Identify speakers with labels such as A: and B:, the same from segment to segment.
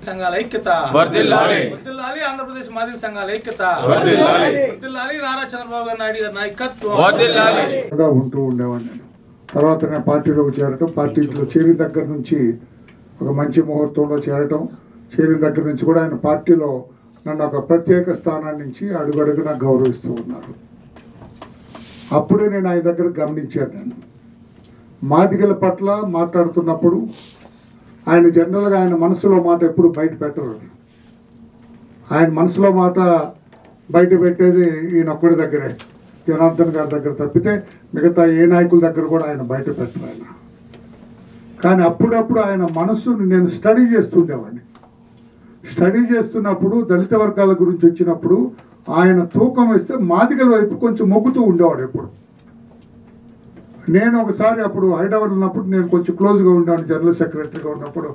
A: సంఘాల ఐక్యత
B: వర్ధిల్లాలి.
A: వర్ధిల్లాలి. ఆంధ్రప్రదేశ్ మాదిగ సంఘాల ఐక్యత
B: వర్ధిల్లాలి.
A: వర్ధిల్లాలి. నారా చంద్రబాబు నాయుడు గారి నాయకత్వం
B: వర్ధిల్లాలి.
C: ఉంటూ ఉండేవాడిని నేను. తర్వాత నేను పార్టీలోకి చేరటం, పార్టీలో చేరిన దగ్గర నుంచి ఒక మంచి ముహూర్తంలో చేరిన దగ్గర నుంచి కూడా ఆయన పార్టీలో నన్ను ఒక ప్రత్యేక స్థానాన్ని నుంచి అడుగడుగునా గౌరవిస్తూ ఉన్నారు. అప్పుడే నేను ఆయన దగ్గర గమనించాను. నేను మాదిగల పట్ల మాట్లాడుతున్నప్పుడు ఆయన జనరల్గా ఆయన మనసులో మాట ఎప్పుడు బయట పెట్టరు. ఆయన మనసులో మాట బయట పెట్టేది ఈయన ఒక్కడి దగ్గరే, జనార్దన్ గారి దగ్గర తప్పితే మిగతా ఏ నాయకుల దగ్గర కూడా ఆయన బయట పెట్టరు ఆయన. కానీ అప్పుడప్పుడు ఆయన మనస్సుని నేను స్టడీ చేస్తుండేవాడిని. స్టడీ చేస్తున్నప్పుడు దళిత వర్గాల గురించి వచ్చినప్పుడు ఆయన తూకం వేస్తే మాదిగల వైపు కొంచెం మొగ్గుతూ ఉండేవాడు ఎప్పుడు. నేను ఒకసారి అప్పుడు హైదరాబాద్ ఉన్నప్పుడు నేను కొంచెం క్లోజ్గా ఉండేవాడిని. జనరల్ సెక్రటరీగా ఉన్నప్పుడు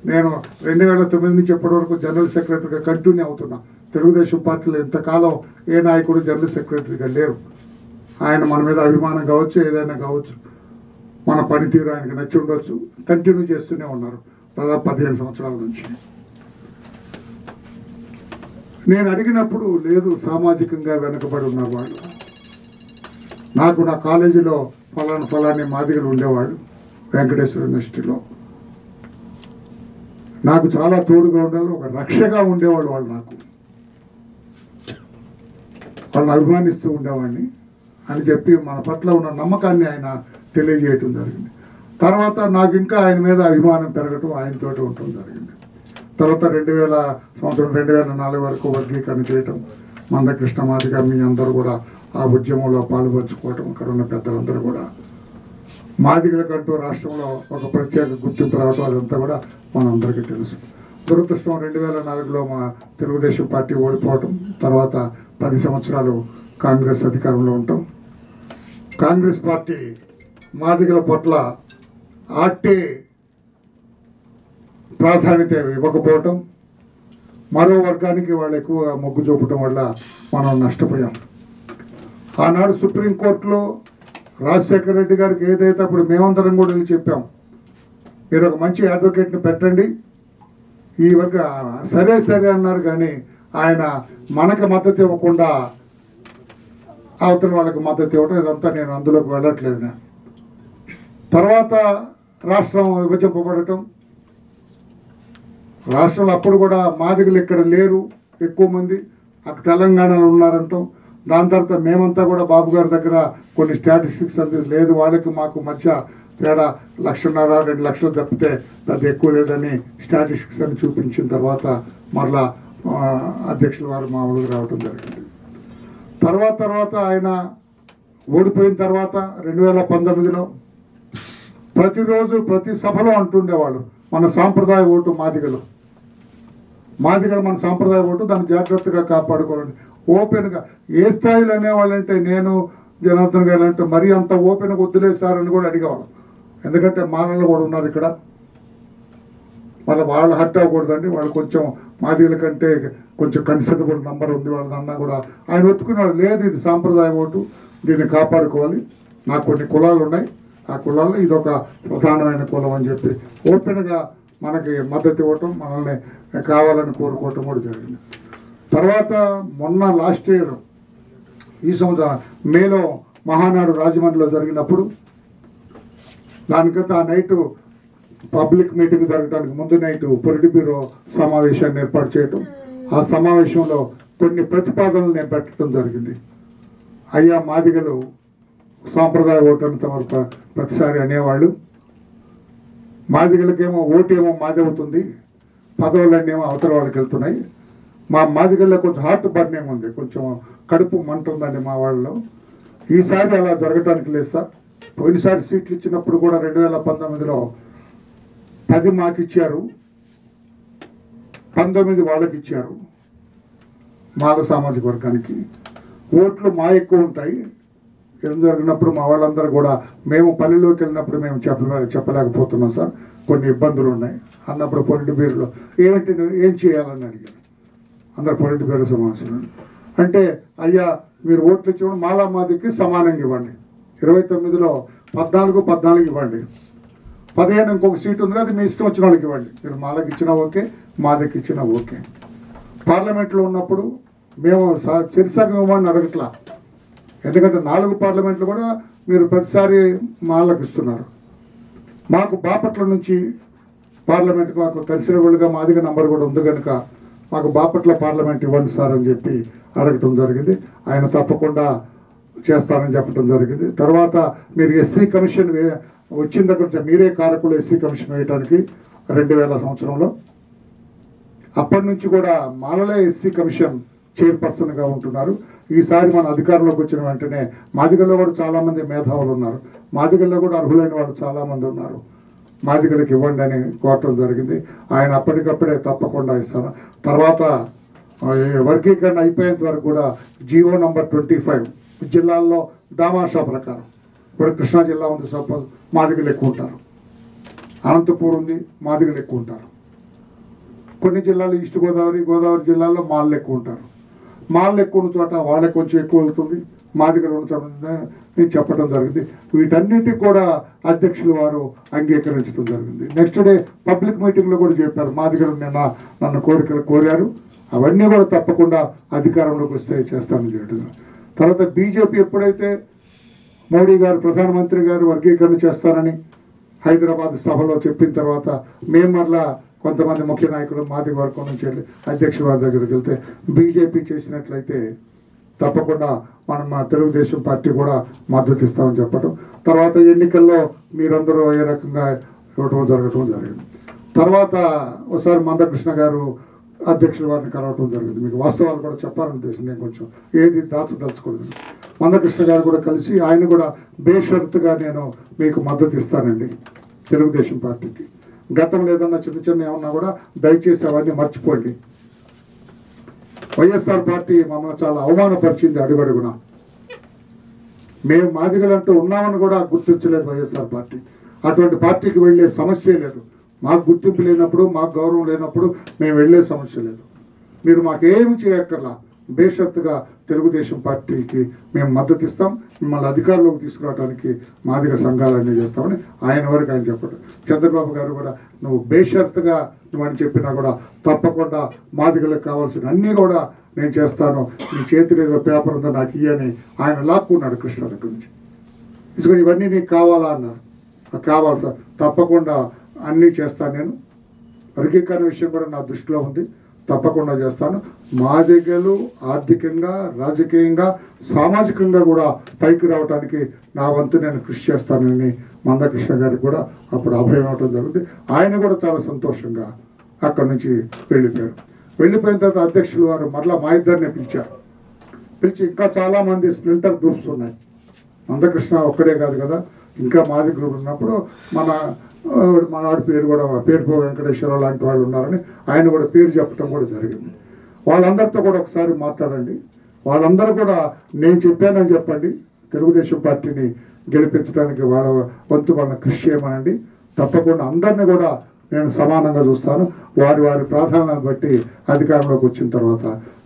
C: నేను 2009 నుంచి ఎప్పటి వరకు జనరల్ సెక్రటరీగా కంటిన్యూ అవుతున్నా. తెలుగుదేశం పార్టీలో ఇంతకాలం ఏ నాయకుడు జనరల్ సెక్రటరీగా లేరు. ఆయన మన మీద అభిమానం కావచ్చు, ఏదైనా కావచ్చు, మన పనితీరు ఆయనకి నచ్చి ఉండొచ్చు, కంటిన్యూ చేస్తూనే ఉన్నారు దాదాపు 15 సంవత్సరాల నుంచి. నేను అడిగినప్పుడు లేదు, సామాజికంగా వెనుకబడి ఉన్నారు వాళ్ళు. నాకు నా కాలేజీలో ఫలాని మాదిగలు ఉండేవాళ్ళు, వెంకటేశ్వర యూనివర్సిటీలో నాకు చాలా తోడుగా ఉండేవాళ్ళు, ఒక రక్షగా ఉండేవాళ్ళు వాళ్ళు. నాకు వాళ్ళని అభిమానిస్తూ ఉండేవాడిని అని చెప్పి మన పట్ల ఉన్న నమ్మకాన్ని ఆయన తెలియజేయటం జరిగింది. తర్వాత నాకు ఇంకా ఆయన మీద అభిమానం పెరగటం, ఆయనతోటి ఉండటం జరిగింది. తర్వాత 2004 వరకు వర్గీకరణ చేయటం, మందకృష్ణ మాదిగ మీ అందరూ కూడా ఆ ఉద్యమంలో పాల్పంచుకోవటం, అక్కడ ఉన్న పెద్దలందరూ కూడా మాదిగలకంటూ రాష్ట్రంలో ఒక ప్రత్యేక గుర్తింపు రావటం, అదంతా కూడా మనందరికీ తెలుసు. దురదృష్టం 2004లో మా తెలుగుదేశం పార్టీ ఓడిపోవటం, తర్వాత 10 సంవత్సరాలు కాంగ్రెస్ అధికారంలో ఉండటం. కాంగ్రెస్ పార్టీ మాదిగల పట్ల ఆట్టే ప్రాధాన్యత ఇవ్వకపోవటం, మరో వర్గానికి వాళ్ళు ఎక్కువగా మొగ్గు చూపటం వల్ల మనం నష్టపోయాం. ఆనాడు సుప్రీంకోర్టులో రాజశేఖర రెడ్డి గారికి ఏదైతే అప్పుడు మేమందరం కూడా వెళ్ళి చెప్పాం, మీరు ఒక మంచి అడ్వకేట్ని పెట్టండి, ఈ వర్గ సరే అన్నారు. కానీ ఆయన మనకు మద్దతు ఇవ్వకుండా అవతల వాళ్ళకి మద్దతు ఇవ్వడం, ఇదంతా నేను అందులోకి వెళ్ళట్లేదు. తర్వాత రాష్ట్రం విభజింపబడటం, రాష్ట్రంలో అప్పుడు కూడా మాదిగలు ఇక్కడ లేరు ఎక్కువ మంది, అక్కడ తెలంగాణలో ఉన్నారంటాం. దాని తర్వాత మేమంతా కూడా బాబు గారి దగ్గర కొన్ని స్టాటిస్టిక్స్ అంతే లేదు, వాళ్ళకి మాకు మధ్య తేడా 1,50,000 2 లక్షలు తప్పితే అది ఎక్కువ లేదని స్టాటిస్టిక్స్ అని చూపించిన తర్వాత మరలా అధ్యక్షుల వారు మామూలుగా రావడం జరిగింది. తర్వాత ఆయన ఓడిపోయిన తర్వాత 2019లో ప్రతిరోజు ప్రతి సభలో అంటుండేవాళ్ళు, మన సాంప్రదాయ ఓటు మాదిగలు మన సాంప్రదాయ ఓటు, దాన్ని జాగ్రత్తగా కాపాడుకోవాలండి. ఓపెన్గా ఏ స్థాయిలో అనేవాళ్ళంటే నేను జనార్దన్ గారు అంటే మరీ అంత ఓపెన్గా వద్దులేసారని కూడా అడిగేవాళ్ళం. ఎందుకంటే మానవులు కూడా ఉన్నారు ఇక్కడ, మళ్ళీ వాళ్ళు హర్ట్ అవ్వకూడదండి, వాళ్ళు కొంచెం మాదిగల కంటే కొంచెం కన్సిడరబుల్ నంబర్ ఉంది వాళ్ళదన్నా కూడా ఆయన ఒప్పుకున్నాడు. లేదు, ఇది సాంప్రదాయ ఓటు, దీన్ని కాపాడుకోవాలి, నాకు కొన్ని కులాలు ఉన్నాయి, ఆ కులాల్లో ఇదొక ప్రధానమైన కులం అని చెప్పి ఓపెన్గా మనకి మద్దతు ఇవ్వటం, మనల్ని కావాలని కోరుకోవటం కూడా జరిగింది. తర్వాత మొన్న లాస్ట్ ఇయర్ ఈ సంవత్సరం మేలో మహానాడు రాజమండ్రిలో జరిగినప్పుడు దానికంతా ఆ నైటు పబ్లిక్ మీటింగ్ జరగడానికి ముందు నైటు పొలిట్ బ్యూరో సమావేశాన్ని ఏర్పాటు చేయటం, ఆ సమావేశంలో కొన్ని ప్రతిపాదనలు నేను పెట్టడం జరిగింది. అయ్యా మాదిగలు సాంప్రదాయ ఓటర్ని తమ ప్రతిసారి అనేవాళ్ళు, మాదిగలకేమో ఓటేమో మాది అవుతుంది, పదవులన్నీ ఏమో అవతల వాళ్ళకి వెళ్తున్నాయి, మా మాదిగల్లో కొంచెం హార్ట్ బర్నింగ్ ఉంది, కొంచెం కడుపు మంట ఉందండి మా వాళ్ళలో, ఈసారి అలా జరగటానికి లేదు సార్. పోయినసారి సీట్లు ఇచ్చినప్పుడు కూడా 2019లో 10 మాకు ఇచ్చారు, 19 వాళ్ళకి ఇచ్చారు, మాల సామాజిక వర్గానికి. ఓట్లు మా ఎక్కువ ఉంటాయి, ఏం జరిగినప్పుడు మా వాళ్ళందరూ కూడా మేము పల్లెలోకి వెళ్ళినప్పుడు మేము చెప్పలేకపోతున్నాం సార్, కొన్ని ఇబ్బందులు ఉన్నాయి అన్నప్పుడు పొలిట్ బ్యూరోలో ఏమిటి ఏం చేయాలని అడిగారు అందరు పొలిట్ బ్యూరో సమావేశంలో. అంటే అయ్యా మీరు ఓట్లు ఇచ్చినప్పుడు మాలా మాదికి సమానంగా ఇవ్వండి, 29లో 14 ఇవ్వండి, 15 ఇంకొక సీట్ ఉంది, అది మీ ఇష్టం వచ్చిన వాళ్ళకి ఇవ్వండి. మీరు మాలకు ఇచ్చినా ఓకే, మాదకి ఇచ్చినా ఓకే. పార్లమెంట్లో ఉన్నప్పుడు మేము చిరుసగం ఇవ్వమని అడగట్లా, ఎందుకంటే 4 పార్లమెంట్లు కూడా మీరు ప్రతిసారి మాలకు ఇస్తున్నారు. మాకు బాపట్ల నుంచి పార్లమెంట్కి మాకు కన్సిడరబుల్గా మాదిగ నంబర్ కూడా ఉంది కనుక మాకు బాపట్ల పార్లమెంట్ ఇవ్వండి సార్ అని చెప్పి అడగటం జరిగింది. ఆయన తప్పకుండా చేస్తానని చెప్పడం జరిగింది. తర్వాత మీరు ఎస్సీ కమిషన్ వచ్చిన దగ్గర నుంచి మీరే కారకులు ఎస్సీ కమిషన్ వేయడానికి 2000 సంవత్సరంలో. అప్పటి నుంచి కూడా మాలలే ఎస్సీ కమిషన్ చైర్పర్సన్గా ఉంటున్నారు. ఈసారి మన అధికారంలోకి వచ్చిన వెంటనే మాదిగల్లో కూడా చాలామంది మేధావులు ఉన్నారు, మాదిగల్లో కూడా అర్హులైన వాళ్ళు చాలామంది ఉన్నారు, మాదిగలకు ఇవ్వండి అని కోరటం జరిగింది. ఆయన అప్పటికప్పుడే తప్పకుండా ఇస్తాను. తర్వాత వర్గీకరణ అయిపోయేంత వరకు కూడా జీవో నంబర్ 25 జిల్లాల్లో దామాషా ప్రకారం, ఇప్పుడు కృష్ణా జిల్లా ఉంది, సపోజ్ మాదిగలు ఎక్కువ ఉంటారు, అనంతపూర్ ఉంది, మాదిగలు ఎక్కువ ఉంటారు, కొన్ని జిల్లాలు ఈస్ట్ గోదావరి జిల్లాల్లో మాళ్ళు ఎక్కువ ఉంటారు. మాళ్ళు ఎక్కువ ఉన్న చోట వాళ్ళకి కొంచెం ఎక్కువ వెళ్తుంది, మాదిగలు ఉన్న చోట నేను చెప్పడం జరిగింది. వీటన్నిటికి కూడా అధ్యక్షులు వారు అంగీకరించడం జరిగింది. నెక్స్ట్ డే పబ్లిక్ మీటింగ్లో కూడా చెప్పారు, మాదిగలు నిన్న నన్ను కోరికలు కోరారు, అవన్నీ కూడా తప్పకుండా అధికారంలోకి వస్తే చేస్తానని చెప్పడం. తర్వాత బీజేపీ ఎప్పుడైతే మోడీ గారు ప్రధానమంత్రి గారు వర్గీకరణ చేస్తానని హైదరాబాద్ సభలో చెప్పిన తర్వాత మేము మరలా కొంతమంది ముఖ్య నాయకులు మాదిగ వర్గం నుంచి వెళ్ళి అధ్యక్షుల వారి దగ్గరికి వెళ్తే బీజేపీ చేసినట్లయితే తప్పకుండా మనం మా తెలుగుదేశం పార్టీ కూడా మద్దతు ఇస్తామని చెప్పడం. తర్వాత ఎన్నికల్లో మీరందరూ ఏ రకంగా ఇవ్వటం జరగటం జరిగింది. తర్వాత ఒకసారి మందకృష్ణ గారు అధ్యక్షుల వారిని కలవటం జరిగింది. మీకు వాస్తవాలు కూడా చెప్పాలని తెలిసి నేను కొంచెం ఏది దాచదలుచుకోలేదు. మందకృష్ణ గారు కూడా కలిసి ఆయన కూడా బేషరతుగా నేను మీకు మద్దతు ఇస్తానండి తెలుగుదేశం పార్టీకి, గతంలో ఏదన్నా చిన్న ఏమన్నా కూడా దయచేసి అవన్నీ మర్చిపోండి. వైఎస్ఆర్ పార్టీ మమ్మల్ని చాలా అవమానపరిచింది అడుగడుగునా. మేము మాదిగలంటూ ఉన్నామని కూడా గుర్తించలేదు వైఎస్ఆర్ పార్టీ. అటువంటి పార్టీకి వెళ్ళే సమస్య లేదు. మాకు గుర్తింపు లేనప్పుడు, మాకు గౌరవం లేనప్పుడు మేము వెళ్ళే సమస్య లేదు. మీరు మాకేమి చేయక్కర్లా, బేషరతుగా తెలుగుదేశం పార్టీకి మేము మద్దతు ఇస్తాం, మిమ్మల్ని అధికారంలోకి తీసుకురావడానికి మాదిగ సంఘాలన్నీ చేస్తామని ఆయన వరకు ఆయన చెప్పడం. చంద్రబాబు గారు కూడా నువ్వు బేషరతుగా నువ్వని చెప్పినా కూడా తప్పకుండా మాదిగలకు కావాల్సిన అన్నీ కూడా నేను చేస్తాను, నీ చేతిలో ఏదో పేపర్ ఉందో నాకు ఇయ్యని ఆయన లాక్కున్నాడు కృష్ణ దగ్గర నుంచి. ఇసుకొని ఇవన్నీ నీకు కావాలా అన్నారు. కావాలి సార్, తప్పకుండా అన్నీ చేస్తాను. నేను వర్గీకరణ విషయం కూడా నా దృష్టిలో ఉంది, తప్పకుండా చేస్తాను. మాదిగలు ఆర్థికంగా, రాజకీయంగా, సామాజికంగా కూడా పైకి రావడానికి నా వంతు నేను కృషి చేస్తానని మందకృష్ణ గారికి కూడా అప్పుడు అభయం ఇవ్వడం జరుగుతుంది. ఆయన కూడా చాలా సంతోషంగా అక్కడి నుంచి వెళ్ళిపోయారు. వెళ్ళిపోయిన తర్వాత అధ్యక్షులు వారు మరలా మా ఇద్దరిని పిలిచారు. పిలిచి ఇంకా చాలామంది స్ప్లింటర్ గ్రూప్స్ ఉన్నాయి, మందకృష్ణ ఒక్కడే కాదు కదా, ఇంకా మాది గ్రూప్ ఉన్నప్పుడు మనవాడి పేరు కూడా పేరుపో వెంకటేశ్వరరావు లాంటి వాళ్ళు ఉన్నారని ఆయన కూడా పేరు చెప్పడం కూడా జరిగింది. వాళ్ళందరితో కూడా ఒకసారి మాట్లాడండి, వాళ్ళందరూ కూడా నేను చెప్పానని చెప్పండి, తెలుగుదేశం పార్టీని గెలిపించడానికి వాళ్ళ వంతు వాళ్ళని కృషి చేయమనండి, తప్పకుండా అందరినీ కూడా నేను సమానంగా చూస్తాను, వారి వారి ప్రాధాన్యతను బట్టి అధికారంలోకి వచ్చిన తర్వాత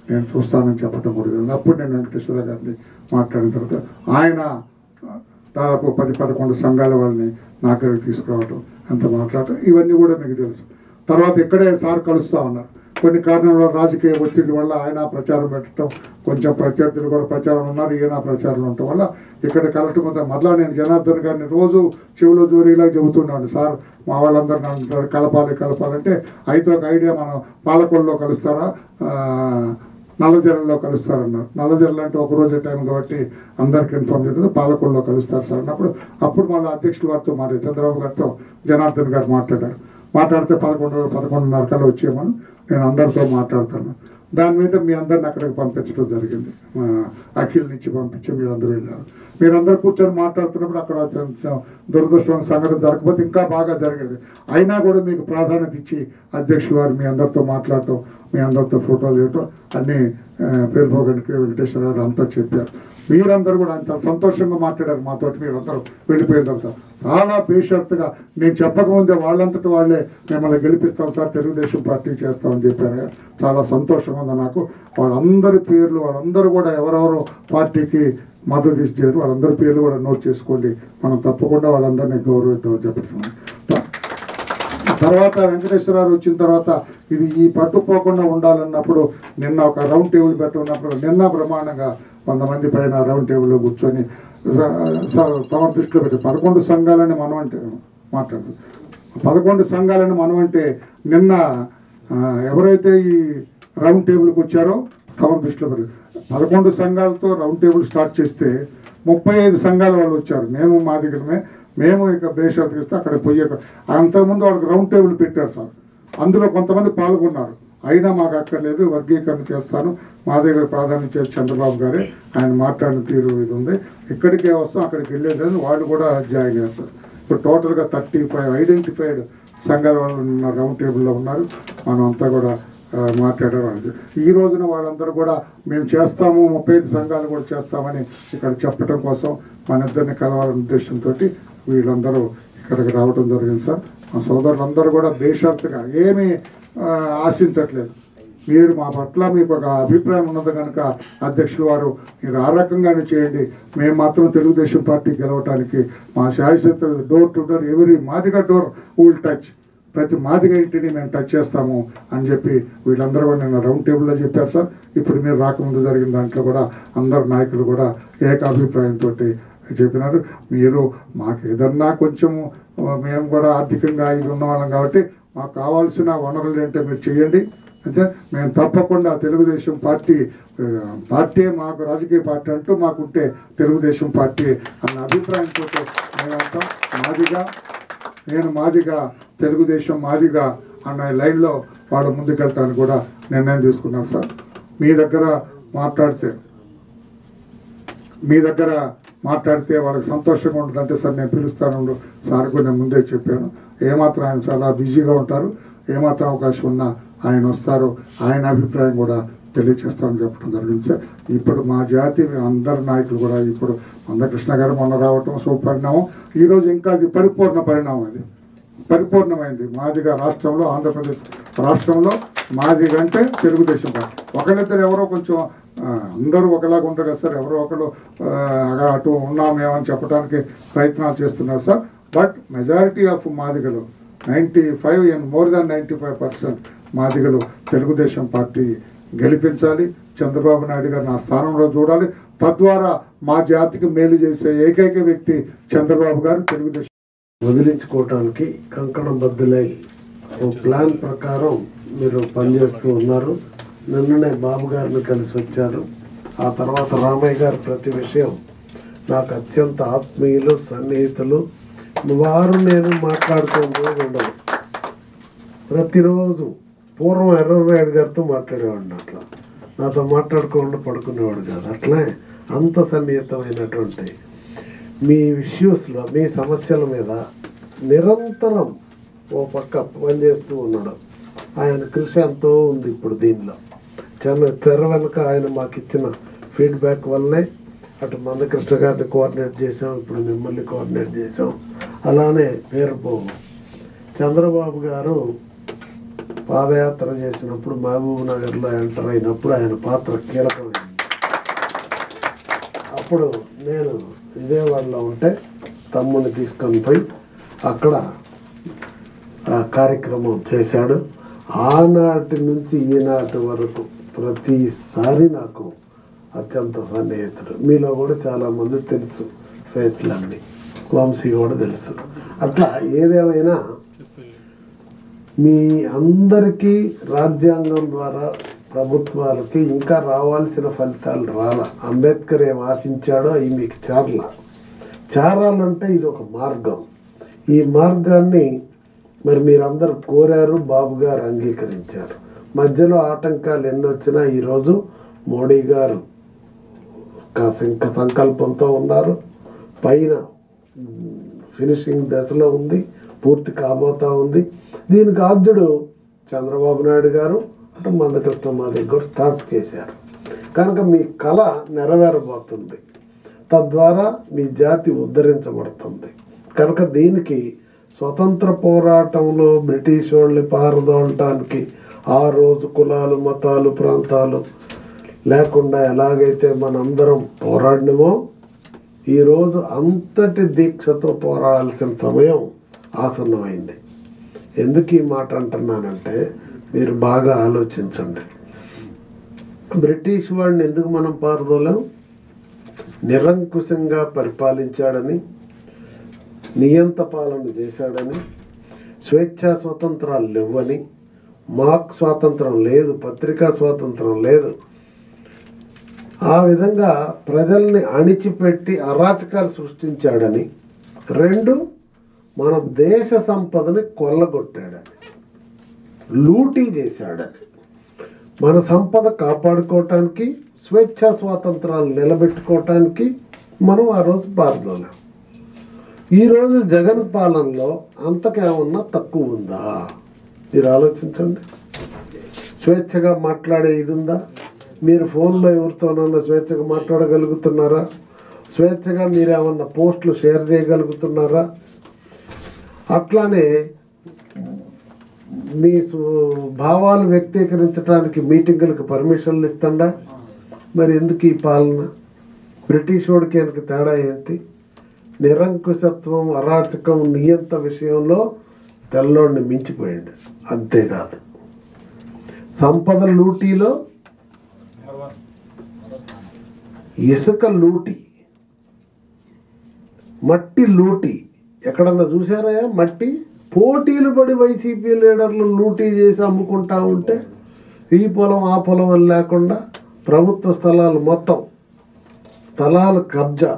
C: నేను చూస్తానని చెప్పడం కూడా జరిగింది. అప్పుడు నేను వెంకటేశ్వర గారిని మాట్లాడిన తర్వాత ఆయన దాదాపు 10-11 సంఘాల వాళ్ళని నా దగ్గరికి తీసుకురావటం, అంత మాట్లాడటం, ఇవన్నీ కూడా మీకు తెలుసు. తర్వాత ఇక్కడే సార్ కలుస్తూ ఉన్నారు. కొన్ని కారణాల రాజకీయ ఒత్తిడి వల్ల ఆయన ప్రచారం పెట్టడం, కొంచెం ప్రత్యర్థులు కూడా ప్రచారం ఉన్నారు, ఈయన ప్రచారం ఉండటం వల్ల ఇక్కడ కలవటం అంతా మరలా నేను జనార్దన్ గారిని రోజు చెవులో జోరీలా చెబుతున్నాను, సార్ మా వాళ్ళందరూ నన్ను కలపాలంటే అయితే ఒక ఐడియా, మనం పాలకొల్లో కలుస్తారా, నల్లజర్లలో కలుస్తారన్నారు. నల్లజర్ల అంటే ఒకరోజే టైం కాబట్టి అందరికి ఇన్ఫార్మ్ చేస్తుంది, పాలకొల్లో కలుస్తారు సార్ అన్నప్పుడు అప్పుడు మళ్ళీ అధ్యక్షుల వారితో మాట్లాడారు, చంద్రబాబు గారితో జనార్దన్ గారు మాట్లాడితే 11:30 కల్లా వచ్చేమని నేను అందరితో మాట్లాడతాను. దాని మీద మీ అందరిని అక్కడికి పంపించడం జరిగింది, అఖిల్ నుంచి పంపించి మీరందరూ వెళ్ళారు. మీరందరూ కూర్చొని మాట్లాడుతున్నప్పుడు అక్కడ దురదృష్టమైన సంఘటన జరగకపోతే ఇంకా బాగా జరిగేది. అయినా కూడా మీకు ప్రాధాన్యత ఇచ్చి అధ్యక్షులు వారు మీ అందరితో మాట్లాడటం, మీ అందరితో ఫోటోలు తీయటం అన్నీ పేరుపోగనికి వెంకటేశ్వర గారు అంతా చెప్పారు. మీరందరూ కూడా అంత సంతోషంగా మాట్లాడారు మాతోటి. మీరందరూ వెళ్ళిపోయిన తర్వాత చాలా బేషరతుగా నేను చెప్పకముందే వాళ్ళంతటి వాళ్ళే మిమ్మల్ని గెలిపిస్తాం సార్, తెలుగుదేశం పార్టీ చేస్తామని చెప్పారు. చాలా సంతోషంగా ఉంది నాకు. వాళ్ళందరి పేర్లు, వాళ్ళందరూ కూడా ఎవరెవరో పార్టీకి మద్దతు ఇచ్చారు, వాళ్ళందరి పేర్లు కూడా నోట్ చేసుకోండి, మనం తప్పకుండా వాళ్ళందరినీ గౌరవిద్దామని చెప్తున్నాం. తర్వాత వెంకటేశ్వరరావు వచ్చిన తర్వాత ఇది ఈ పట్టుపోకుండా ఉండాలన్నప్పుడు నిన్న ఒక రౌండ్ టేబుల్ పెట్టుకున్నప్పుడు నిన్న బ్రహ్మాండంగా 100 మంది పైన రౌండ్ టేబుల్లో కూర్చొని తమ దృష్టిలో పెట్టి 11 సంఘాలని మనం అంటే మాట్లాడు 11 సంఘాలని మనం అంటే నిన్న ఎవరైతే ఈ రౌండ్ టేబుల్కి వచ్చారో తమ దృష్టిలో పెట్టి 11 సంఘాలతో రౌండ్ టేబుల్ స్టార్ట్ చేస్తే 35 సంఘాల వాళ్ళు వచ్చారు. మా దగ్గరమే మేము ఇక బేషరతుగా ఇస్తే అక్కడ పోయే అంతకుముందు వాళ్ళకి రౌండ్ టేబుల్ పెట్టారు సార్. అందులో కొంతమంది పాల్గొన్నారు. అయినా మాకు అక్కర్లేదు, వర్గీకరణ చేస్తాను, మా దగ్గర ప్రాధాన్యత చంద్రబాబు గారే, ఆయన మాట్లాడిన తీరు ఇది ఉంది, ఇక్కడికే వస్తాం అక్కడికి వెళ్ళేది వాళ్ళు కూడా జాయిన్ చేస్తారు. ఇప్పుడు టోటల్గా 35 ఐడెంటిఫైడ్ సంఘాల వాళ్ళు రౌండ్ టేబుల్లో ఉన్నారు. మనం అంతా కూడా మాట్లాడేవాళ్ళు. ఈ రోజున వాళ్ళందరూ కూడా మేము చేస్తాము, 35 సంఘాలు కూడా చేస్తామని ఇక్కడ చెప్పడం కోసం మన ఇద్దరిని కలవాలనే ఉద్దేశంతో వీళ్ళందరూ ఇక్కడికి రావడం జరిగింది సార్. మా సోదరులందరూ కూడా బేషరతుగా ఏమీ ఆశించట్లేదు. మీరు మా పట్ల మీకు ఒక అభిప్రాయం ఉన్నది కనుక అధ్యక్షులు వారు మీరు ఆ రకంగానే చేయండి. మేము మాత్రం తెలుగుదేశం పార్టీ గెలవటానికి మా శాయశక్తులు డోర్ టు డోర్ ఎవరి మాదిగా డోర్ విల్ టచ్, ప్రతి మాదిగా ఇంటిని మేము టచ్ చేస్తాము అని చెప్పి వీళ్ళందరూ కూడా నిన్న రౌండ్ టేబుల్లో చెప్పారు సార్. ఇప్పుడు మీరు రాకముందు జరిగిన దాంట్లో కూడా అందరు నాయకులు కూడా ఏకాభిప్రాయంతో చెప్పినారు. మీరు మాకు ఏదన్నా కొంచెము మేము కూడా ఆర్థికంగా ఇది ఉన్నవాళ్ళం కాబట్టి మాకు కావాల్సిన వనరులు ఏంటో మీరు చేయండి అంటే మేము తప్పకుండా తెలుగుదేశం పార్టీ మాకు రాజకీయ పార్టీ అంటూ మాకుంటే తెలుగుదేశం పార్టీ అన్న అభిప్రాయంతో మేమంతా మాదిగా తెలుగుదేశం మాదిగా అన్న లైన్లో వాళ్ళు ముందుకెళ్తానికి కూడా నిర్ణయం తీసుకున్నారు సార్. మీ దగ్గర మాట్లాడితే వాళ్ళకి సంతోషంగా ఉంటుందంటే సార్ నేను పిలుస్తాను సార్ కూడా నేను ముందే చెప్పాను. ఏమాత్రం ఆయన చాలా బిజీగా ఉంటారు, ఏమాత్రం అవకాశం ఉన్నా ఆయన వస్తారు, ఆయన అభిప్రాయం కూడా తెలియచేస్తామని చెప్పడం జరిగింది సార్. ఇప్పుడు మా జాతి అందరి నాయకులు కూడా ఇప్పుడు మందకృష్ణ గారు మొన్న రావటం సుపరిణామం. ఈరోజు ఇంకా అది పరిపూర్ణ పరిణామం, అది పరిపూర్ణమైంది. మాదిగా రాష్ట్రంలో ఆంధ్రప్రదేశ్ రాష్ట్రంలో మాదిగా అంటే తెలుగుదేశం పార్టీ. ఒకరిద్దరు ఎవరో కొంచెం అందరూ ఒకలాగా ఉంటారు కదా సార్, ఎవరో ఒకరు అటు ఉన్నామేమని చెప్పడానికి ప్రయత్నాలు చేస్తున్నారు సార్. బట్ మెజారిటీ ఆఫ్ మాదిగలు 95 and more than 95% మాదిగలు తెలుగుదేశం పార్టీ గెలిపించాలి, చంద్రబాబు నాయుడు గారు నా స్థానంలో చూడాలి. తద్వారా మా జాతికి మేలు చేసే ఏకైక వ్యక్తి చంద్రబాబు గారు. తెలుగుదేశం
B: వదిలించుకోవటానికి కంకణం బద్దులై ఓ ప్లాన్ ప్రకారం మీరు పనిచేస్తూ ఉన్నారు. నిన్ననే బాబు గారిని కలిసి వచ్చారు. ఆ తర్వాత రామయ్య గారు ప్రతి విషయం నాకు అత్యంత ఆత్మీయులు, సన్నిహితులు. వారు నేను మాట్లాడుతూ ఉండదు. ప్రతిరోజు పూర్వం ఎర్రనాయుడు గారితో మాట్లాడేవాడిని, అట్లా నాతో మాట్లాడుకోకుండా పడుకునేవాడు కాదు. అట్లే అంత సన్నిహితమైనటువంటి మీ ఇష్యూస్లో, మీ సమస్యల మీద నిరంతరం ఓ పక్క పనిచేస్తూ ఉన్నాడు. ఆయన కృషి ఎంతో ఉంది. ఇప్పుడు దీనిలో తెర వెనుక ఆయన మాకు ఇచ్చిన ఫీడ్బ్యాక్ వల్లనే అటు మందకృష్ణ గారిని కోఆర్డినేట్ చేసాం, ఇప్పుడు మిమ్మల్ని కోఆర్డినేట్ చేసాం. అలానే పేరుపో చంద్రబాబు గారు పాదయాత్ర చేసినప్పుడు మహబూబ్ నగర్లో ఎంటర్ అయినప్పుడు ఆయన పాత్ర కీలకమైంది. అప్పుడు నేను విజయవాడలో ఉంటే తమ్ముని తీసుకొని పోయి అక్కడ కార్యక్రమం చేశాడు. ఆనాటి నుంచి ఈనాటి వరకు ప్రతిసారి నాకు అత్యంత సన్నిహితుడు. మీలో కూడా చాలామంది తెలుసు, ఫేస్లన్నీ, వంశీ కూడా తెలుసు. అట్లా ఏదేమైనా మీ అందరికీ రాజ్యాంగం ద్వారా ప్రభుత్వాలకి ఇంకా రావాల్సిన ఫలితాలు రాలా. అంబేద్కర్ ఏం ఆశించాడో అవి మీకు చారాలంటే ఇది ఒక మార్గం. ఈ మార్గాన్ని మరి మీరందరూ కోరారు, బాబు గారు అంగీకరించారు. మధ్యలో ఆటంకాలు ఎన్ని వచ్చినా ఈరోజు మోడీ గారు సంకల్పంతో ఉన్నారు. పైన ఫినిషింగ్ దశలో ఉంది, పూర్తి కాబోతా ఉంది. దీనికి ఆద్యుడు చంద్రబాబు నాయుడు గారు, అటు మందకృష్ణ మాదిగ కూడా స్టార్ట్ చేశారు. కనుక మీ కళ నెరవేరబోతుంది. తద్వారా మీ జాతి ఉద్ధరించబడుతుంది. కనుక దీనికి స్వతంత్ర పోరాటంలో బ్రిటిష్ వాళ్ళని పారదోలటానికి ఆ రోజు కులాలు, మతాలు, ప్రాంతాలు లేకుండా ఎలాగైతే మనందరం పోరాడినమో ఈరోజు అంతటి దీక్షతో పోరాడాల్సిన సమయం ఆసన్నమైంది. ఎందుకు ఈ మాట అంటున్నానంటే మీరు బాగా ఆలోచించండి. బ్రిటిష్ వాడిని ఎందుకు మనం పారదోలేం? నిరంకుశంగా పరిపాలించాడని, నియంత పాలన చేశాడని, స్వేచ్ఛా స్వాతంత్రాలు లేవని, మాక్ స్వాతంత్రం లేదు, పత్రికా స్వాతంత్రం లేదు. ఆ విధంగా ప్రజల్ని అణిచిపెట్టి అరాచకాలు సృష్టించాడని, 2 మన దేశ సంపదని కొల్లగొట్టాడని, లూటీ చేశాడని, మన సంపద కాపాడుకోవటానికి, స్వేచ్ఛా స్వాతంత్రాలు నిలబెట్టుకోవటానికి మనం ఆ రోజు పాల్గొన్నాం. ఈరోజు జగన్ పాలనలో అంతకేమన్నా తక్కువ ఉందా? మీరు ఆలోచించండి. స్వేచ్ఛగా మాట్లాడే ఇది ఉందా? మీరు ఫోన్లో ఎవరితోనన్నా స్వేచ్ఛగా మాట్లాడగలుగుతున్నారా? స్వేచ్ఛగా మీరు ఏమన్నా పోస్టులు షేర్ చేయగలుగుతున్నారా? అట్లానే మీ భావాలు వ్యక్తీకరించడానికి మీటింగులకు పర్మిషన్లు ఇస్తుందా? మరి ఎందుకు ఈ పాలన? బ్రిటిష్ వాడికి ఆయనకి తేడా ఏంటి? నిరంకుశత్వం, అరాచకం, నియంత విషయంలో తెల్లోడిని మించిపోయాడు. అంతేకాదు, సంపద లూటీలో ఇసుక లూటీ, మట్టి లూటీ. ఎక్కడన్నా చూసారా మట్టి? పోటీలు పడి వైసీపీ లీడర్లు లూటీ చేసి అమ్ముకుంటా ఉంటే ఈ పొలం ఆ పొలం అని లేకుండా ప్రభుత్వ స్థలాలు మొత్తం, స్థలాలు కబ్జా,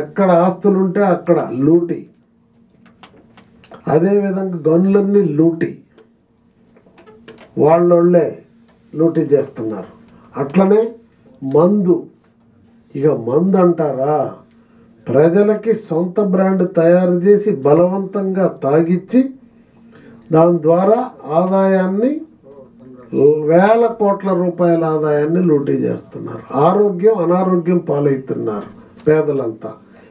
B: ఎక్కడ ఆస్తులుంటే అక్కడ లూటీ. అదేవిధంగా గనులన్నీ లూటీ, వాళ్ళోళ్ళే లూటీ చేస్తున్నారు. అట్లనే మందు, ఇక మందు అంటారా, ప్రజలకి సొంత బ్రాండ్ తయారు చేసి బలవంతంగా తాగిచ్చి దాని ద్వారా ఆదాయాన్ని, వేల కోట్ల రూపాయల ఆదాయాన్ని లూటీ చేస్తున్నారు. ఆరోగ్యం అనారోగ్యం పాలవుతున్నారు పేదలంతా.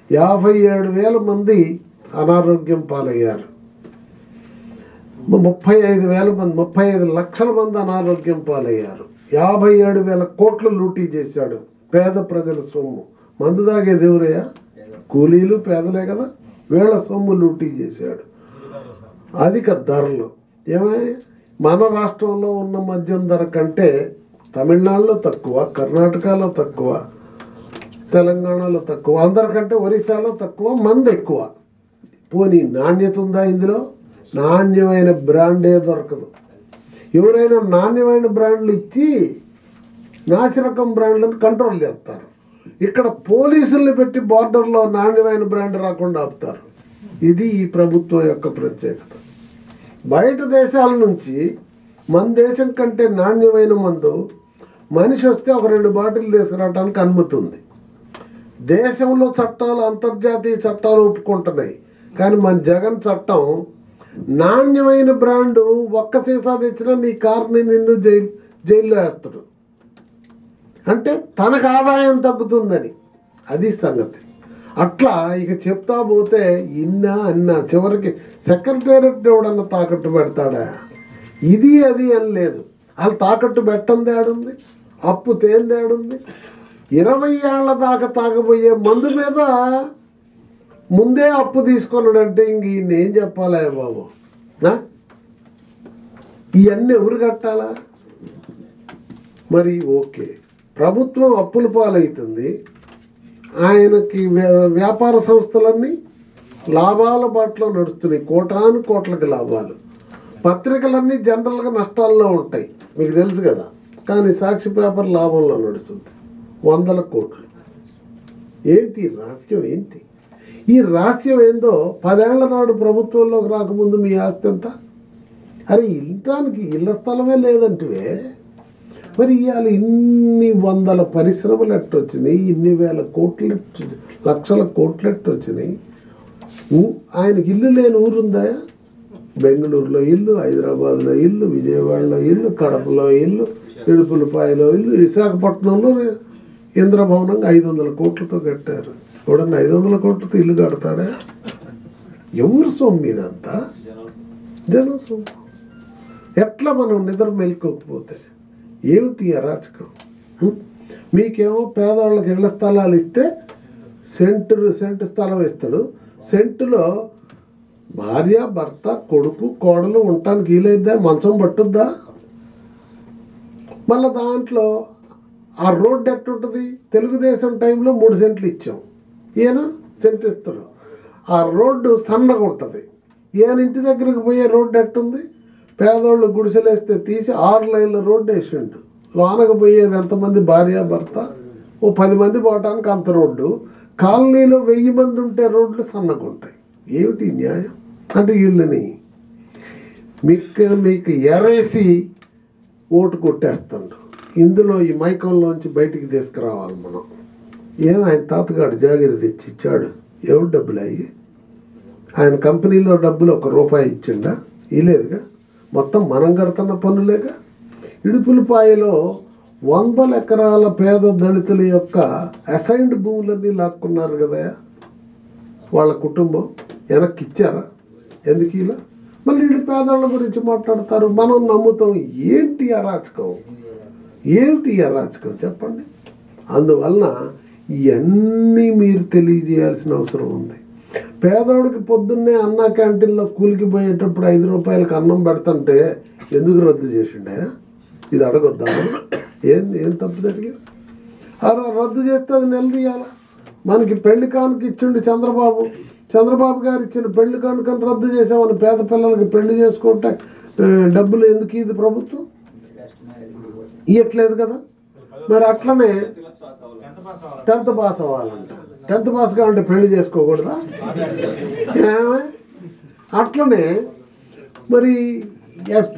B: 57,000 మంది అనారోగ్యం పాలయ్యారు. 35,000 మంది, 35 లక్షల మంది అనారోగ్యం పాలయ్యారు. 57,000 కోట్లు లూటీ చేశాడు పేద ప్రజల సొమ్ము. మందు తాగేది ఎవరయ్యా? కూలీలు, పేదలే కదా. వీళ్ళ సొమ్ము లూటీ చేశాడు. అధిక ధరలు. మన రాష్ట్రంలో ఉన్న మద్యం ధర కంటే తమిళనాడులో తక్కువ, కర్ణాటకలో తక్కువ, తెలంగాణలో తక్కువ, అందరికంటే ఒరిస్సాలో తక్కువ, మందు ఎక్కువ. పోనీ నాణ్యత ఉందా ఇందులో? నాణ్యమైన బ్రాండే దొరకదు. ఎవరైనా నాణ్యమైన బ్రాండ్లు ఇచ్చి నాసిరకం బ్రాండ్లను కంట్రోల్ చేస్తారు. ఇక్కడ పోలీసుల్ని పెట్టి బార్డర్లో నాణ్యమైన బ్రాండ్ రాకుండా ఆపుతారు. ఇది ఈ ప్రభుత్వం యొక్క ప్రత్యేకత. బయట దేశాల నుంచి మన దేశం కంటే నాణ్యమైన మందు మనిషి వస్తే ఒక 2 బాటిల్ తీసుకురావడానికి అనుమతి ఉంది. దేశంలో చట్టాలు, అంతర్జాతీయ చట్టాలు ఒప్పుకుంటున్నాయి. కానీ మన జగన్ చట్టం నాణ్యమైన బ్రాండు ఒక్క సీసా తెచ్చినా నీ కార్ని నిన్ను జైల్లో వేస్తాడు. అంటే తనకు ఆదాయం తగ్గుతుందని. అది సంగతి. అట్లా ఇక చెప్తా పోతే అన్నా చివరికి సెక్రటేరియట్ ఎవడన్నా తాకట్టు పెడతాడా? ఇది అది అని లేదు. వాళ్ళు తాకట్టు పెట్టంది ఏడుంది? అప్పు తేంది ఏడుంది? 20 ఏళ్ల దాకా తాగబోయే మందు మీద ముందే అప్పు తీసుకున్నాడంటే ఇంక ఈయన ఏం చెప్పాలా బాబు? ఇవన్నీ ఎవరు కట్టాలా? మరి ఓకే, ప్రభుత్వం అప్పుల పాలవుతుంది, ఆయనకి వ్యాపార సంస్థలన్నీ లాభాల బాటలో నడుస్తున్నాయి, కోటాను కోట్లకి లాభాలు. పత్రికలన్నీ జనరల్గా నష్టాల్లో ఉంటాయి, మీకు తెలుసు కదా. కానీ సాక్షి పేపర్ లాభంలో నడుస్తుంది, 100 కోట్లు. ఏంటి రహస్యం? ఏంటి ఈ రహస్యం? ఏందో 10 ఏళ్ల నాడు ప్రభుత్వంలోకి రాకముందు మీ ఆస్తి ఎంత? అరే ఇంటానికి ఇళ్ల స్థలమే లేదంటే మరి ఇవాళ ఇన్ని 100 పరిశ్రమలు ఎట్టొచ్చినాయి, ఇన్ని వేల కోట్లు, లక్షల కోట్లు ఎట్టొచ్చినాయి. ఆయనకి ఇల్లు లేని ఊరుందా? బెంగళూరులో ఇల్లు, హైదరాబాద్లో ఇల్లు, విజయవాడలో ఇల్లు, కడపలో ఇల్లు, ఇడుపులపాయలో ఇల్లు, విశాఖపట్నంలో ఇంద్రభవనం 500 కోట్లతో కట్టారు. చూడండి, 500 కోట్లతో ఇల్లు కడతాడా? ఎవరు సొమ్ము ఇదంతా? జనం సొమ్ము. ఎట్లా మనం నిద్ర మెలుకోకపోతే ఏమిటి అరాచకం? మీకేమో పేదవాళ్ళకి ఇళ్ల స్థలాలు ఇస్తే సెంటు స్థలం ఇస్తాడు. సెంటులో భార్య భర్త కొడుకు కోడలు ఉండటానికి వీలైద్దా? మంచం పట్టుద్దా? మళ్ళీ దాంట్లో ఆ రోడ్డు ఎట్టుంటుంది? తెలుగుదేశం టైంలో 3 సెంట్లు ఇచ్చాం, ఈయన సెంట్ ఇస్తాడు. ఆ రోడ్డు సన్నగా ఉంటుంది. ఈయన ఇంటి దగ్గరికి పోయే రోడ్డు ఎట్టుంది? పేదోళ్ళు గుడిసెలేస్తే తీసి 6 లైన్ల రోడ్డు వేసిండు. లోనకు పోయేది ఎంతమంది? భార్య భర్త ఓ 10 మంది పోవటానికి అంత రోడ్డు. కాలనీలో 1000 మంది ఉంటే రోడ్లు సన్నగా ఉంటాయి. ఏమిటి న్యాయం? అంటే వీళ్ళని మీకు ఎరేసి ఓటు కొట్టేస్తాడు. ఇందులో ఈ మైకంలోంచి బయటికి తీసుకురావాలి మనం. ఆయన తాతగాడు జాగిరి తెచ్చి ఇచ్చాడు. ఎవరు డబ్బులు అయ్యి? ఆయన కంపెనీలో డబ్బులు ₹1 ఇచ్చిండా? ఇలేదుగా. మొత్తం మనం కడుతున్న పన్నులేగా. ఇడుపులపాయలో 100 ఎకరాల పేద దళితుల యొక్క అసైన్డ్ భూములన్నీ లాక్కున్నారు కదా వాళ్ళ కుటుంబం. వెనక్కి ఇచ్చారా? ఎందుకు ఇలా? మళ్ళీ వీళ్ళు పేదవాళ్ళ గురించి మాట్లాడతారు, మనం నమ్ముతాం. ఏంటి అరాచకం? ఏమిటి అరాచకం చెప్పండి. అందువలన ఇవన్నీ మీరు తెలియజేయాల్సిన అవసరం ఉంది. పేదవాడికి పొద్దున్నే అన్న క్యాంటీన్లో కూలికి పోయేటప్పుడు ₹5 అన్నం పెడతంటే ఎందుకు రద్దు చేసిండే? ఇది అడగొద్దా? ఏం తప్పు జరిగింది? రద్దు చేస్తే అది నిలదీయాలా? మనకి పెళ్లి కానుక ఇచ్చిండు చంద్రబాబు గారు ఇచ్చిన పెళ్లి కానుకని రద్దు చేసామని పేద పిల్లలకి పెళ్లి చేసుకుంటే డబ్బులు ఎందుకు ఇది ప్రభుత్వం ఇవ్వట్లేదు కదా? మరి అట్లనే 10th పాస్ అవ్వాలంట. 10th పాస్ కావాలంటే పెళ్లి చేసుకోకూడదా? అట్లనే మరి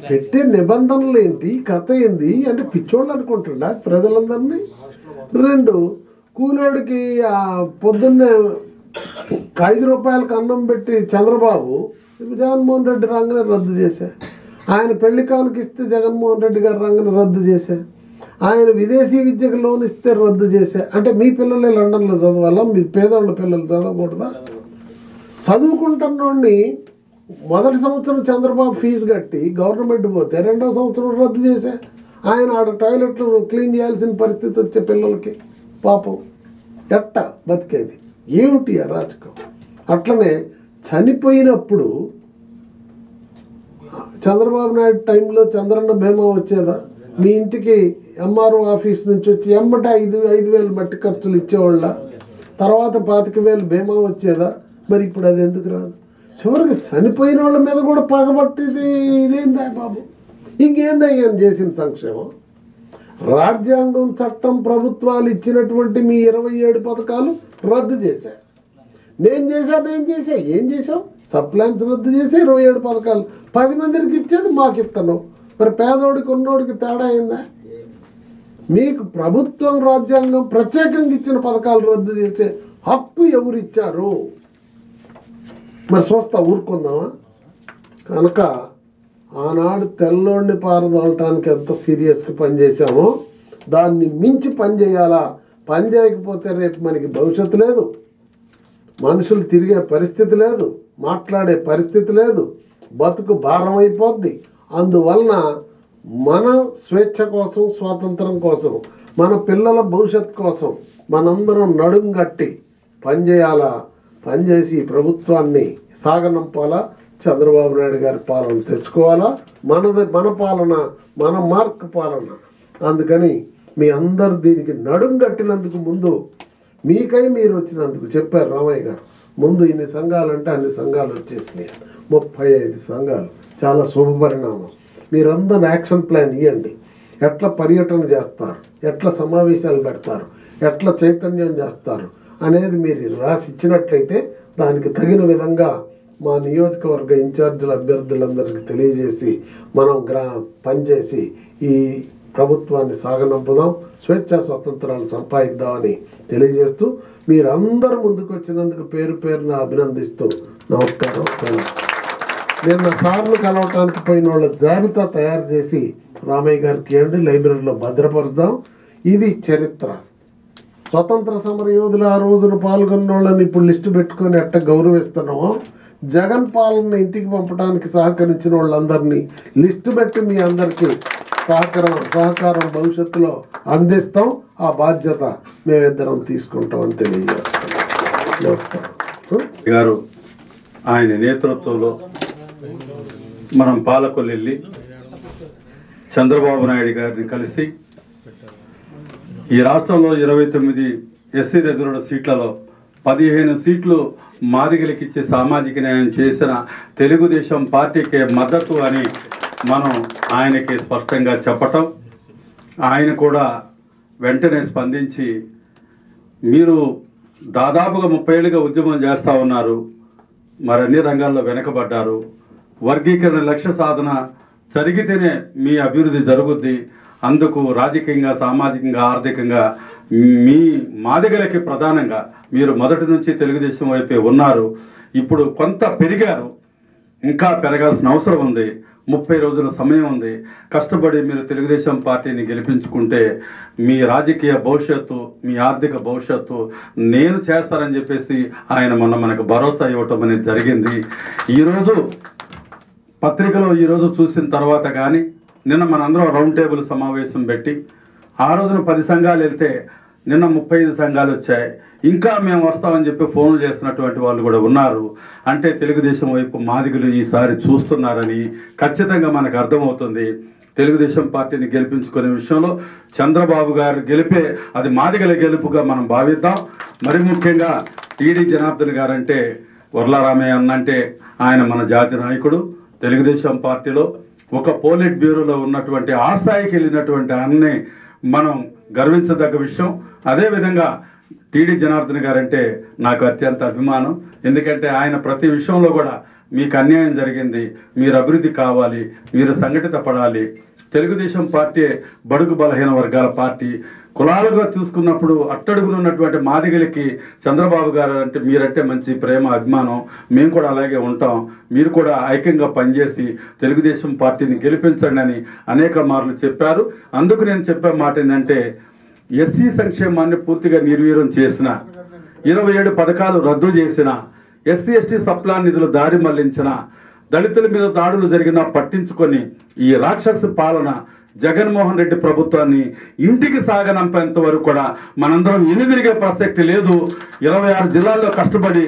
B: పెట్టే నిబంధనలు ఏంటి? కథ ఏంది? అంటే పిచ్చోళ్ళు అనుకుంటుండా ప్రజలందరినీ? 2 కూలోడికి పొద్దున్నే ₹5 అన్నం పెట్టి చంద్రబాబు జగన్మోహన్ రెడ్డి రంగనే రద్దు చేశా. ఆయన పెళ్లి కానుక ఇస్తే జగన్మోహన్ రెడ్డి గారు రంగని రద్దు చేశా. ఆయన విదేశీ విద్యకు లోన్ ఇస్తే రద్దు చేశా. అంటే మీ పిల్లలే లండన్లో చదవాలా? మీ పేదవాళ్ళ పిల్లలు చదవకూడదా? చదువుకుంటున్నోడిని మొదటి సంవత్సరం చంద్రబాబు ఫీజు కట్టి గవర్నమెంట్ పోతే 2వ సంవత్సరం రద్దు చేశా. ఆయన ఆడ టాయిలెట్లు క్లీన్ చేయాల్సిన పరిస్థితి వచ్చే పిల్లలకి పాపం ఎట్ట బతికేది? ఏమిటి అరాచకం? అట్లనే చనిపోయినప్పుడు చంద్రబాబు నాయుడు టైంలో చంద్రన్న బీమా వచ్చేదా? మీ ఇంటికి ఎంఆర్ఓ ఆఫీస్ నుంచి వచ్చి ఎమ్మట 5,000 మట్టి ఖర్చులు ఇచ్చేవాళ్ళ? తర్వాత 25,000 బీమా వచ్చేదా? మరి ఇప్పుడు అది ఎందుకు రాదు? చివరికి చనిపోయిన వాళ్ళ మీద కూడా పగబట్టేది ఇదేందా బాబు? ఇంకేందయ్యా చేసిన సంక్షేమం? రాజ్యాంగం చట్టం ప్రభుత్వాలు ఇచ్చినటువంటి మీ 27 పథకాలు రద్దు చేశారు. నేను చేశా ఏం చేశావు? సప్లాన్స్ రద్దు చేసి 27 పథకాలు 10 మందికి ఇచ్చేది మాకు ఇస్తాను. మరి పేదోడికి ఉన్నోడికి తేడా అయిందా? మీకు ప్రభుత్వం రాజ్యాంగం ప్రత్యేకంగా ఇచ్చిన పథకాలు రద్దు చేసే హక్కు ఎవరిచ్చారు? మరి చూస్తా ఊరుకుందామా? కనుక ఆనాడు తెల్లోడిని పారదోలటానికి ఎంత సీరియస్గా పనిచేసామో దాన్ని మించి పని చేయాలా? పని చేయకపోతే రేపు మనకి భవిష్యత్తు లేదు, మనుషులు తిరిగే పరిస్థితి లేదు, మాట్లాడే పరిస్థితి లేదు, బతుకు భారం అయిపోద్ది. అందువలన మన స్వేచ్ఛ కోసం, స్వాతంత్రం కోసం, మన పిల్లల భవిష్యత్తు కోసం మనందరం నడుం కట్టి పనిచేయాలా? పనిచేసి ప్రభుత్వాన్ని సాగనంపాలా? చంద్రబాబు నాయుడు గారి పాలన తెచ్చుకోవాలా? మన పాలన, మన మార్క్ పాలన. అందుకని మీ అందరు దీనికి నడుం కట్టినందుకు ముందు మీకై మీరు వచ్చినందుకు చెప్పారు రామయ్య గారు. ముందు ఇన్ని సంఘాలు అంటే అన్ని సంఘాలు వచ్చేసినాయి, 35 సంఘాలు. చాలా శుభపరిణామం. మీరందరూ యాక్షన్ ప్లాన్ ఇవ్వండి. ఎట్లా పర్యటన చేస్తారు, ఎట్లా సమావేశాలు పెడతారు, ఎట్లా చైతన్యం చేస్తారు అనేది మీరు రాసి ఇచ్చినట్లయితే దానికి తగిన విధంగా మా నియోజకవర్గ ఇన్ఛార్జీల అభ్యర్థులందరికీ తెలియజేసి మనం పనిచేసి ఈ ప్రభుత్వాన్ని సాగనంపుదాం, స్వేచ్ఛా స్వతంత్రాలు సంపాదిద్దామని తెలియజేస్తూ మీరందరూ ముందుకు వచ్చినందుకు పేరు పేరున అభినందిస్తూ నమస్కారం. నిన్న సార్లు కలవటానికి పోయిన వాళ్ళ జాబితా తయారు చేసి రామయ్య గారికి ఇవ్వండి, లైబ్రరీలో భద్రపరుద్దాం. ఇది చరిత్ర. స్వతంత్ర సమర యోధులు ఆ రోజున పాల్గొన్న వాళ్ళని ఇప్పుడు లిస్టు పెట్టుకొని ఎట్ట గౌరవిస్తున్నామో, జగన్ పాలన ఇంటికి పంపడానికి సహకరించిన వాళ్ళందరినీ లిస్టు పెట్టి మీ అందరికీ సహకారం భవిష్యత్తులో అందిస్తాం. ఆ బాధ్యత మేమిద్దరం తీసుకుంటామని తెలియజేస్తాం.
D: గారు ఆయన నేతృత్వంలో మనం పాలకొల్లు వెళ్ళి చంద్రబాబు నాయుడు గారిని కలిసి ఈ రాష్ట్రంలో 29 ఎస్సీ రిజర్వ్డ్ సీట్లలో 15 సీట్లు మాదిగలకి ఇచ్చి సామాజిక న్యాయం చేసిన తెలుగుదేశం పార్టీకి మద్దతు అని మనం ఆయనకి స్పష్టంగా చెప్పటం, ఆయన కూడా వెంటనే స్పందించి మీరు దాదాపుగా 30 ఏళ్ళుగా ఉద్యమం చేస్తూ ఉన్నారు, మరి అన్ని రంగాల్లో వెనకబడ్డారు, వర్గీకరణ లక్ష్య సాధన జరిగితేనే మీ అభివృద్ధి జరుగుద్ది, అందుకు రాజకీయంగా సామాజికంగా ఆర్థికంగా మీ మాదిగలకి ప్రధానంగా మీరు మొదటి నుంచి తెలుగుదేశం వైపే ఉన్నారు, ఇప్పుడు కొంత పెరిగారు, ఇంకా పెరగాల్సిన అవసరం ఉంది, 30 రోజుల సమయం ఉంది, కష్టపడి మీరు తెలుగుదేశం పార్టీని గెలిపించుకుంటే మీ రాజకీయ భవిష్యత్తు మీ ఆర్థిక భవిష్యత్తు నేను చేస్తానని చెప్పేసి ఆయన మొన్న మనకు భరోసా ఇవ్వటం అనేది జరిగింది. ఈరోజు పత్రికలో ఈరోజు చూసిన తర్వాత కానీ నిన్న మనందరం రౌండ్ టేబుల్ సమావేశం పెట్టి ఆ రోజున 10 సంఘాలు వెళ్తే నిన్న 35 సంఘాలు వచ్చాయి, ఇంకా మేము వస్తామని చెప్పి ఫోన్లు చేస్తున్నటువంటి వాళ్ళు కూడా ఉన్నారు. అంటే తెలుగుదేశం వైపు మాదిగలు ఈసారి చూస్తున్నారని ఖచ్చితంగా మనకు అర్థమవుతుంది. తెలుగుదేశం పార్టీని గెలిపించుకునే విషయంలో చంద్రబాబు గారు గెలిపే అది మాదిగల గెలుపుగా మనం భావిద్దాం. మరి ముఖ్యంగా టీడీ జనార్దన్ గారు అంటే వర్లారామయ్య అన్నంటే ఆయన మన జాతి నాయకుడు, తెలుగుదేశం పార్టీలో ఒక పోలిట్ బ్యూరోలో ఉన్నటువంటి ఆ స్థాయికి వెళ్ళినటువంటి ఆయన్ని మనం గర్వించదగ్గ విషయం. అదేవిధంగా టీడీ జనార్దన్ గారంటే నాకు అత్యంత అభిమానం, ఎందుకంటే ఆయన ప్రతి విషయంలో కూడా మీకు అన్యాయం జరిగింది, మీరు అభివృద్ధి కావాలి, మీరు సంఘటిత పడాలి, తెలుగుదేశం పార్టీ బడుగు బలహీన వర్గాల పార్టీ, కులాలుగా చూసుకున్నప్పుడు అట్టడుగున ఉన్నటువంటి మాదిగలకి చంద్రబాబు గారు అంటే మీరంటే మంచి ప్రేమ అభిమానం, మేము కూడా అలాగే ఉంటాం, మీరు కూడా ఐక్యంగా పనిచేసి తెలుగుదేశం పార్టీని గెలిపించండి అని అనేక మార్లు చెప్పారు. అందుకు నేను చెప్పే మాట ఏంటంటే ఎస్సీ సంక్షేమాన్ని పూర్తిగా నిర్వీర్యం చేసిన, 27 పథకాలు రద్దు చేసిన, ఎస్సీ ఎస్టీ సప్లాన్ నిధులు దారి మళ్లించిన, దళితుల మీద దాడులు జరిగినా పట్టించుకొని ఈ రాక్షస పాలన జగన్మోహన్ రెడ్డి ప్రభుత్వాన్ని ఇంటికి సాగనంపేంత వరకు కూడా మనందరం ఎనిదిరిగే ప్రసక్తి లేదు. 26 జిల్లాల్లో కష్టపడి